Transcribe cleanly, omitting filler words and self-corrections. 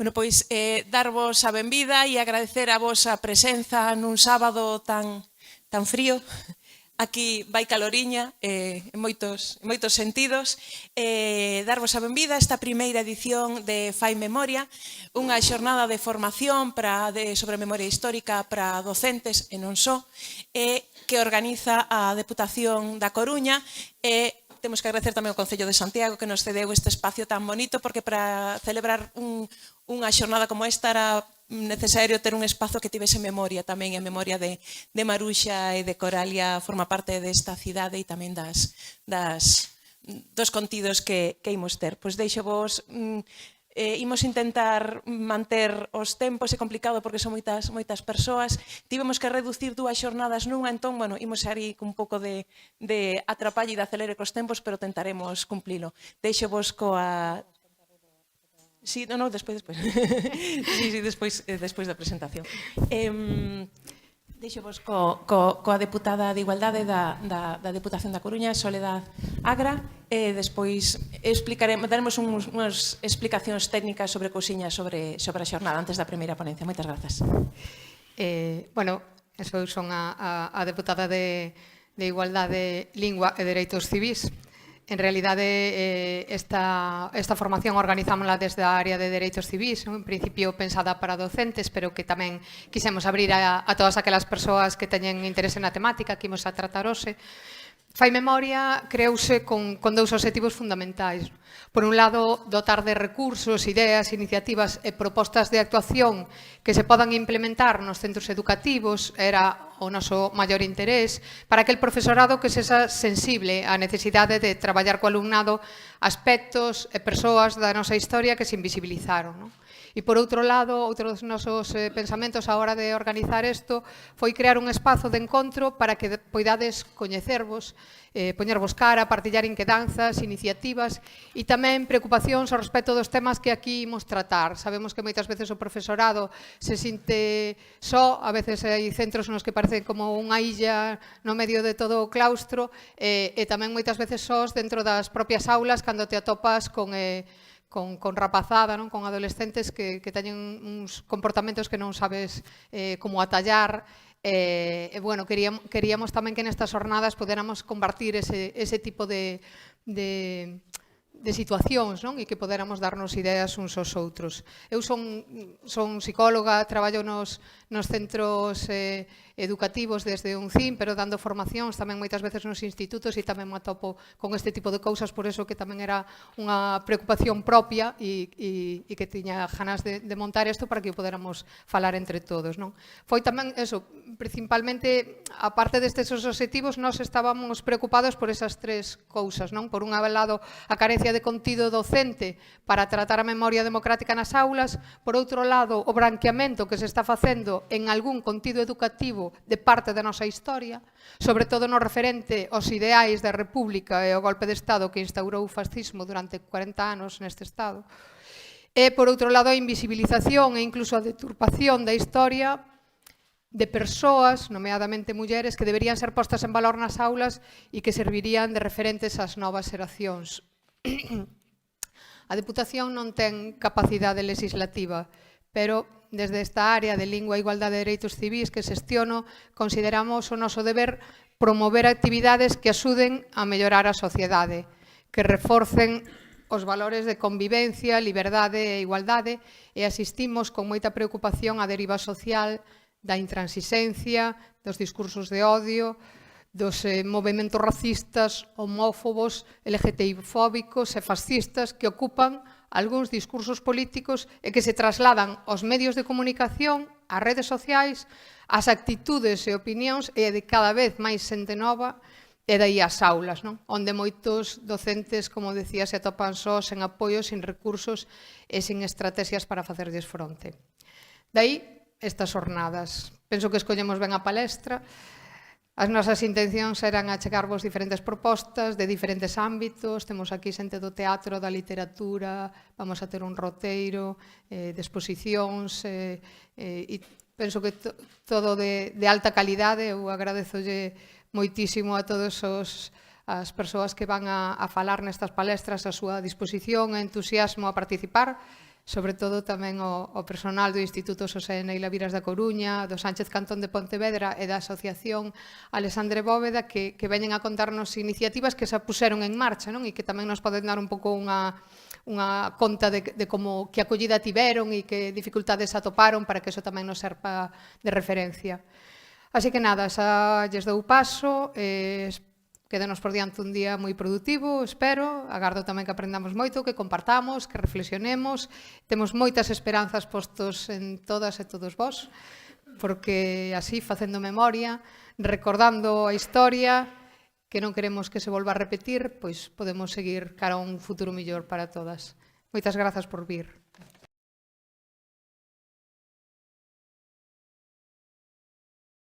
Bueno, pois darvos a benvida e agradecer a vosa presenza nun sábado tan frío. Aquí vai caloriña en moitos sentidos. Darvos a benvida a esta primeira edición de Fai Memoria, unha xornada de formación sobre memoria histórica para docentes e non só, que organiza a Deputación da Coruña. Temos que agradecer tamén ao Concello de Santiago que nos cedeu este espacio tan bonito, porque para celebrar unha xornada como esta era necesario ter un espazo que tivese memoria tamén, a memoria de Maruxa e de Coralia forma parte desta cidade e tamén dos contidos que imos ter. Pois deixo vos... Imos intentar manter os tempos, é complicado porque son moitas persoas. Tivemos que reducir 2 xornadas nunha, entón, bueno, imos aí un pouco de atrapallo e de acelere cos tempos, pero tentaremos cumplilo. Deixo vos coa... Sí, non, despois. Sí, despois da presentación. Deixo vos coa deputada de Igualdade da Deputación da Coruña, Soledad Agra, e despois daremos unhas explicacións técnicas sobre cousiñas sobre a xornada antes da primeira ponencia. Moitas grazas. Bueno, eu son a deputada de Igualdade, Lingua e Dereitos Civís. En realidade, esta formación organizámola desde a área de Dereitos Civís, en principio pensada para docentes, pero que tamén quisemos abrir a todas aquelas persoas que teñen interese na temática que imos a tratar hoxe. Fai Memoria creouse con 2 obxectivos fundamentais. Por un lado, dotar de recursos, ideas, iniciativas e propostas de actuación que se podan implementar nos centros educativos, era o noso maior interés, para que el profesorado que sexa sensible á necesidade de traballar co alumnado aspectos e persoas da nosa historia que se invisibilizaron, non? E, por outro lado, outro dos nosos pensamentos a hora de organizar isto foi crear un espazo de encontro para que poidades coñecervos, poñervos cara, partillar inquedanzas, iniciativas e tamén preocupacións ao respecto dos temas que aquí imos tratar. Sabemos que moitas veces o profesorado se sinte só, a veces hai centros nos que parecen como unha illa no medio de todo o claustro, e tamén moitas veces sós dentro das propias aulas cando te atopas con rapazada, non? Con adolescentes que teñen uns comportamentos que non sabes como atallar. Bueno, queríamos tamén que nestas jornadas poderamos compartir ese tipo de situacións, non? E que poderamos darnos ideas uns aos outros. Eu son psicóloga, traballo nos centros educativos desde un CIM, pero dando formacións tamén moitas veces nos institutos e tamén me atopo con este tipo de cousas, por eso que tamén era unha preocupación propia e que tiña ganas de montar isto para que o poderamos falar entre todos, non? Foi tamén, eso, principalmente, a parte destes obxectivos, nós estábamos preocupados por esas 3 cousas, non? Por un lado, a carencia de contido docente para tratar a memoria democrática nas aulas, por outro lado, o branqueamento que se está facendo en algún contido educativo de parte da nosa historia, sobre todo no referente aos ideais da República e ao golpe de Estado que instaurou o fascismo durante 40 anos neste Estado. E, por outro lado, a invisibilización e incluso a deturpación da historia de persoas, nomeadamente mulleres, que deberían ser postas en valor nas aulas e que servirían de referentes ás novas xeracións. A Deputación non ten capacidade legislativa, pero desde esta área de Lingua, Igualdade e Dereitos Civís que xestiono, consideramos o noso deber promover actividades que axuden a mellorar a sociedade, que reforcen os valores de convivencia, liberdade e igualdade, e asistimos con moita preocupación á deriva social da intransixencia, dos discursos de odio, dos movementos racistas, homófobos, LGTBI-fóbicos e fascistas que ocupan algúns discursos políticos e que se trasladan aos medios de comunicación, ás redes sociais, ás actitudes e opinións e de cada vez máis xente nova e dai ás aulas, non? Onde moitos docentes, como decía, se atopan só, sen apoio, sin recursos e sin estrategias para facerlles fronte. Dai estas jornadas. Penso que escollemos ben a palestra. As nosas intencións eran achegarvos diferentes propostas de diferentes ámbitos. Temos aquí xente do teatro, da literatura, vamos a ter un roteiro de exposicións e penso que todo de alta calidade. Eu agradezolle moitísimo a todos as persoas que van a falar nestas palestras a súa disposición e entusiasmo a participar. sobre todo tamén o personal do Instituto Xosé Neila Viras da Coruña, do Sánchez Cantón de Pontevedra e da Asociación Alexandre Bóveda que veñen a contarnos iniciativas que se puseron en marcha, non? E que tamén nos poden dar un pouco unha conta de como que acollida tiveron e que dificultades atoparon para que eso tamén nos serpa de referencia. Así que nada, xa lles dou paso, quédanos por diante un día moi productivo, espero, agardo tamén que aprendamos moito, que compartamos, que reflexionemos, temos moitas esperanzas postos en todas e todos vós, porque así, facendo memoria, recordando a historia, que non queremos que se volva a repetir, pois podemos seguir cara a un futuro mellor para todas. Moitas grazas por vir.